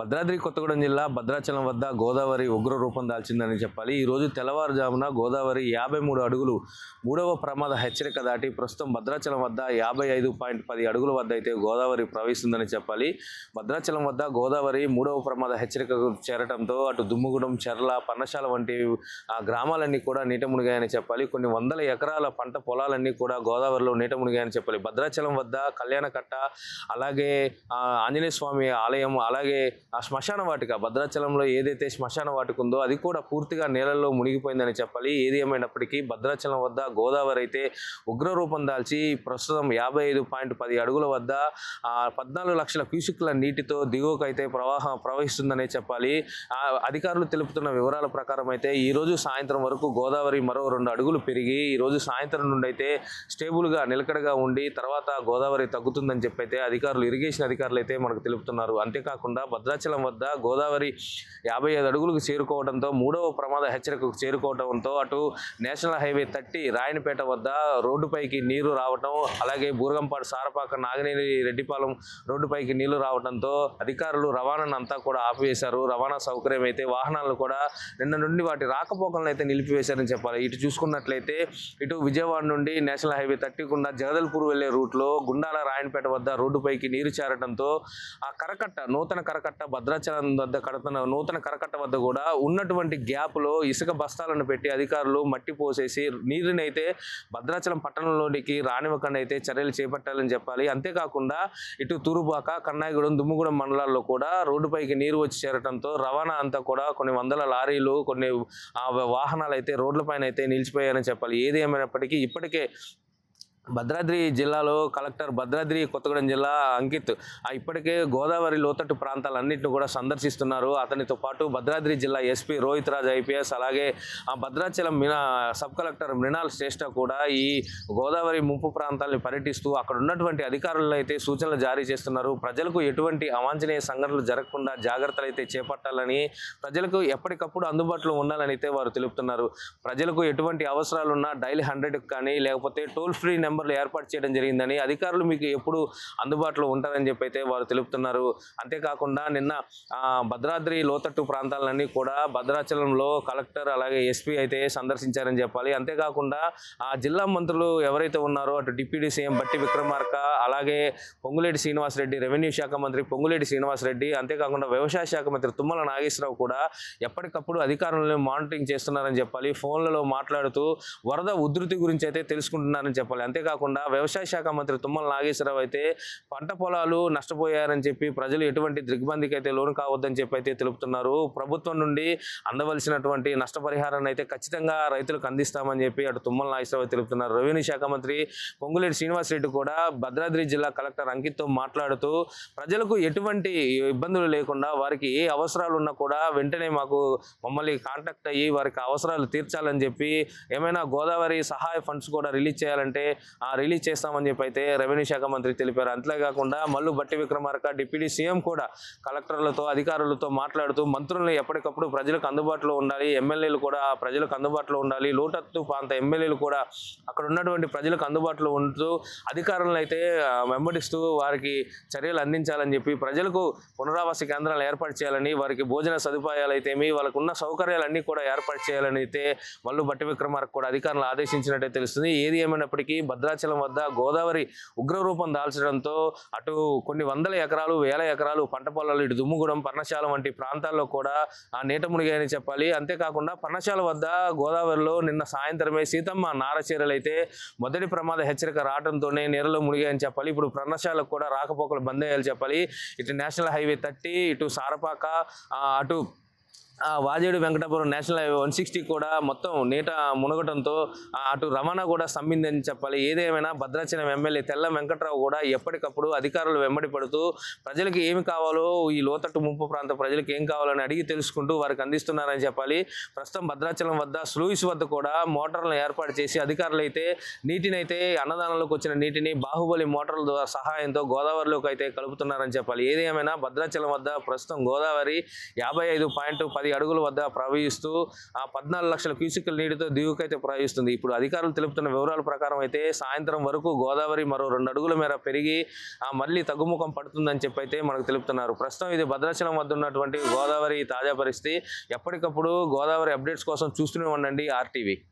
భద్రాద్రి కొత్తగూడెం జిల్లా భద్రాచలం వద్ద గోదావరి ఉగ్ర రూపం దాల్చిందని చెప్పాలి. ఈరోజు తెల్లవారుజామున గోదావరి 53 అడుగులు మూడవ ప్రమాద హెచ్చరిక దాటి ప్రస్తుతం భద్రాచలం వద్ద 55.10 అడుగుల వద్ద అయితే గోదావరి ప్రవహిస్తుందని చెప్పాలి. భద్రాచలం వద్ద గోదావరి మూడవ ప్రమాద హెచ్చరికకు చేరటంతో అటు దుమ్ముగూడెం, చెర్ల, పన్నశాల వంటి గ్రామాలన్నీ కూడా నీట మునిగాయని చెప్పాలి. కొన్ని వందల ఎకరాల పంట పొలాలన్నీ కూడా గోదావరిలో నీట మునిగాయని చెప్పాలి. భద్రాచలం వద్ద కళ్యాణకట్ట, అలాగే ఆంజనేయ స్వామి ఆలయం, అలాగే ఆ శ్మశాన వాటిక, భద్రాచలంలో ఏదైతే శ్మశాన వాటిక ఉందో అది కూడా పూర్తిగా నీళ్ళల్లో మునిగిపోయిందని చెప్పాలి. ఏది ఏమైనప్పటికీ భద్రాచలం వద్ద గోదావరి అయితే ఉగ్ర రూపం దాల్చి ప్రస్తుతం 55.10 అడుగుల వద్ద 14 లక్షల క్యూసిక్ల నీటితో దిగువకైతే ప్రవహిస్తుందనే చెప్పాలి. అధికారులు తెలుపుతున్న వివరాల ప్రకారం అయితే ఈరోజు సాయంత్రం వరకు గోదావరి మరో 2 అడుగులు పెరిగి ఈరోజు సాయంత్రం నుండి అయితే స్టేబుల్గా నిలకడగా ఉండి తర్వాత గోదావరి తగ్గుతుందని చెప్పైతే అధికారులు, ఇరిగేషన్ అధికారులు అయితే మనకు తెలుపుతున్నారు. అంతేకాకుండా భద్రాచలం వద్ద గోదావరి 55 అడుగులకు చేరుకోవడంతో మూడవ ప్రమాద హెచ్చరికకు చేరుకోవడంతో అటు నేషనల్ హైవే 30 రాయనపేట వద్ద రోడ్డుపైకి నీరు రావడం, అలాగే బూరగంపాడు, సారపాక, నాగినేని, రెడ్డిపాలెం రోడ్డుపైకి నీళ్లు రావడంతో అధికారులు రవాణాను అంతా కూడా ఆపివేశారు. రవాణా సౌకర్యం అయితే వాహనాలను కూడా నిన్న నుండి వాటి రాకపోకలను అయితే నిలిపివేశారని చెప్పాలి. ఇటు చూసుకున్నట్లయితే ఇటు విజయవాడ నుండి నేషనల్ హైవే 30 గుండా జగదల్పూర్ వెళ్లే రూట్లో గుండాల రాయనపేట వద్ద రోడ్డుపైకి నీరు చేరడంతో ఆ కరకట్ట, నూతన కరకట్ట, భద్రాచలం వద్ద కడుతున్న నూతన కరకట్ట వద్ద కూడా ఉన్నటువంటి గ్యాప్లో ఇసుక బస్తాలను పెట్టి అధికారులు మట్టి పోసేసి నీరుని అయితే భద్రాచలం పట్టణంలోనికి రానివ్వకుండా అయితే చర్యలు చేపట్టాలని చెప్పాలి. అంతేకాకుండా ఇటు తూరుబాక, కన్నాయిగూడెం, దుమ్ముగూడెం మండలాల్లో కూడా రోడ్డుపైకి నీరు వచ్చి చేరడంతో రవాణా అంతా కూడా కొన్ని వందల లారీలు, కొన్ని వాహనాలు అయితే రోడ్లపైన అయితే నిలిచిపోయాయని చెప్పాలి. ఏది ఏమైనప్పటికీ ఇప్పటికే భద్రాద్రి జిల్లాలో కలెక్టర్, భద్రాద్రి కొత్తగూడెం జిల్లా అంకిత్ ఇప్పటికే గోదావరి లోతట్టు ప్రాంతాలన్నింటినీ కూడా సందర్శిస్తున్నారు. అతనితో పాటు భద్రాద్రి జిల్లా ఎస్పీ రోహిత్ రాజ్ ఐపీఎస్, అలాగే భద్రాచలం సబ్ కలెక్టర్ మృణాల్ శ్రేష్ఠ కూడా ఈ గోదావరి ముంపు ప్రాంతాలను పర్యటిస్తూ అక్కడ ఉన్నటువంటి అధికారులు అయితే సూచనలు జారీ చేస్తున్నారు. ప్రజలకు ఎటువంటి అవాంఛనీయ సంఘటనలు జరగకుండా జాగ్రత్తలు అయితే చేపట్టాలని, ప్రజలకు ఎప్పటికప్పుడు అందుబాటులో ఉండాలని అయితే వారు తెలుపుతున్నారు. ప్రజలకు ఎటువంటి అవసరాలున్నా డైలీ 100కి కానీ లేకపోతే టోల్ ఫ్రీ నెంబర్లు ఏర్పాటు చేయడం జరిగిందని, అధికారులు మీకు ఎప్పుడు అందుబాటులో ఉంటారని చెప్పి అయితే వారు తెలుపుతున్నారు. అంతేకాకుండా నిన్న భద్రాద్రి లోతట్టు ప్రాంతాలన్నీ కూడా భద్రాచలంలో కలెక్టర్ అలాగే ఎస్పీ అయితే సందర్శించారని చెప్పాలి. అంతేకాకుండా ఆ జిల్లా మంత్రులు ఎవరైతే ఉన్నారో అటు డిప్యూటీ సీఎం బట్టి విక్రమార్క, అలాగే పొంగులేటి శ్రీనివాసరెడ్డి, రెవెన్యూ శాఖ మంత్రి పొంగులేటి శ్రీనివాసరెడ్డి, అంతేకాకుండా వ్యవసాయ శాఖ మంత్రి తుమ్మల నాగేశ్వరరావు కూడా ఎప్పటికప్పుడు అధికారులను మానిటరింగ్ చేస్తున్నారని చెప్పాలి. ఫోన్లలో మాట్లాడుతూ వరద ఉధృతి గురించి అయితే తెలుసుకుంటున్నారని చెప్పాలి. అంతేకాకుండా వ్యవసాయ శాఖ మంత్రి తుమ్మల నాగేశ్వరరావు అయితే పంట పొలాలు నష్టపోయారని చెప్పి ప్రజలు ఎటువంటి దిగ్బందికి అయితే లోను కావద్దని చెప్పి అయితే తెలుపుతున్నారు. ప్రభుత్వం నుండి అందవలసినటువంటి నష్టపరిహారాన్ని అయితే ఖచ్చితంగా రైతులకు అందిస్తామని చెప్పి అటు తుమ్మల నాగేశ్వరరావు తెలుపుతున్నారు. రెవెన్యూ శాఖ మంత్రి పొంగులేటి శ్రీనివాసరెడ్డి కూడా భద్రాద్రి జిల్లా కలెక్టర్ అంకిత్తో మాట్లాడుతూ ప్రజలకు ఎటువంటి ఇబ్బందులు లేకుండా వారికి ఏ అవసరాలు ఉన్నా కూడా వెంటనే మమ్మల్ని కాంటాక్ట్ అయ్యి వారికి అవసరాలు తీర్చాలని చెప్పి, ఏమైనా గోదావరి సహాయ ఫండ్స్ కూడా రిలీజ్ చేయాలంటే రిలీజ్ చేస్తామని చెప్పి అయితే రెవెన్యూ శాఖ మంత్రి తెలిపారు. అంతేకాకుండా మల్లు బట్టి విక్రమార్క, డిప్యూటీ సీఎం కూడా కలెక్టర్లతో, అధికారులతో మాట్లాడుతూ మంత్రులను ఎప్పటికప్పుడు ప్రజలకు అందుబాటులో ఉండాలి, ఎమ్మెల్యేలు కూడా ప్రజలకు అందుబాటులో ఉండాలి, లోతట్టు ప్రాంత ఎమ్మెల్యేలు కూడా అక్కడ ఉన్నటువంటి ప్రజలకు అందుబాటులో ఉంటూ అధికారులను అయితే వెంబడిస్తూ వారికి చర్యలు అందించాలని చెప్పి, ప్రజలకు పునరావాస కేంద్రాలు ఏర్పాటు చేయాలని, వారికి భోజన సదుపాయాలు అయితేమి వాళ్ళకు ఉన్న సౌకర్యాలన్నీ కూడా ఏర్పాటు చేయాలని అయితే మల్లు బట్టి విక్రమార్క కూడా అధికారులను ఆదేశించినట్టే తెలుస్తుంది. ఏది ఏమైనప్పటికీ భద్రాచలం వద్ద గోదావరి ఉగ్రరూపం దాల్చడంతో అటు కొన్ని వందల ఎకరాలు, వేల ఎకరాలు పంట పొలాలు, ఇటు దుమ్ముగూడెం, పర్ణశాల వంటి ప్రాంతాల్లో కూడా నీట మునిగాయని చెప్పాలి. అంతేకాకుండా పర్ణశాల వద్ద గోదావరిలో నిన్న సాయంత్రమే సీతమ్మ నారచీరలు అయితే మొదటి ప్రమాద హెచ్చరిక రావడంతోనే నీళ్ళలో మునిగాయని చెప్పాలి. ఇప్పుడు పర్ణశాలకు కూడా రాకపోకలు బంద్ అయ్యాయని చెప్పాలి. ఇటు నేషనల్ హైవే 30, ఇటు సారపాక, అటు వాజేడు వెంకటాపురం నేషనల్ హైవే 160 కూడా మొత్తం నీట మునగటంతో అటు రవాణా కూడా స్తంభిందని చెప్పాలి. ఏదేమైనా భద్రాచలం ఎమ్మెల్యే తెల్ల వెంకట్రావు కూడా ఎప్పటికప్పుడు అధికారులు వెంబడి పడుతూ ప్రజలకు ఏమి కావాలో, ఈ లోతట్టు ముంపు ప్రాంత ప్రజలకు ఏం కావాలని అడిగి తెలుసుకుంటూ వారికి అందిస్తున్నారని చెప్పాలి. ప్రస్తుతం భద్రాచలం వద్ద స్లూయిస్ వద్ద కూడా మోటార్లను ఏర్పాటు చేసి అధికారులు అయితే నీటిని అయితే అన్నదానంలోకి వచ్చిన నీటిని బాహుబలి మోటార్ల సహాయంతో గోదావరిలోకి అయితే కలుపుతున్నారని చెప్పాలి. ఏదేమైనా భద్రాచలం వద్ద ప్రస్తుతం గోదావరి 55.10 అడుగుల వద్ద ప్రవహిస్తూ 14 లక్షల క్యూసెక్కుల నీటితో దిగువకైతే ప్రవహిస్తుంది. ఇప్పుడు అధికారులు తెలుపుతున్న వివరాల ప్రకారం అయితే సాయంత్రం వరకు గోదావరి మరో 2 అడుగుల మేర పెరిగి మళ్ళీ తగ్గుముఖం పడుతుందని చెప్పి అయితే మనకు తెలుపుతున్నారు. ప్రస్తుతం ఇది భద్రాచలం వద్ద ఉన్నటువంటి గోదావరి తాజా పరిస్థితి. ఎప్పటికప్పుడు గోదావరి అప్డేట్స్ కోసం చూస్తూనే ఉండండి RTV.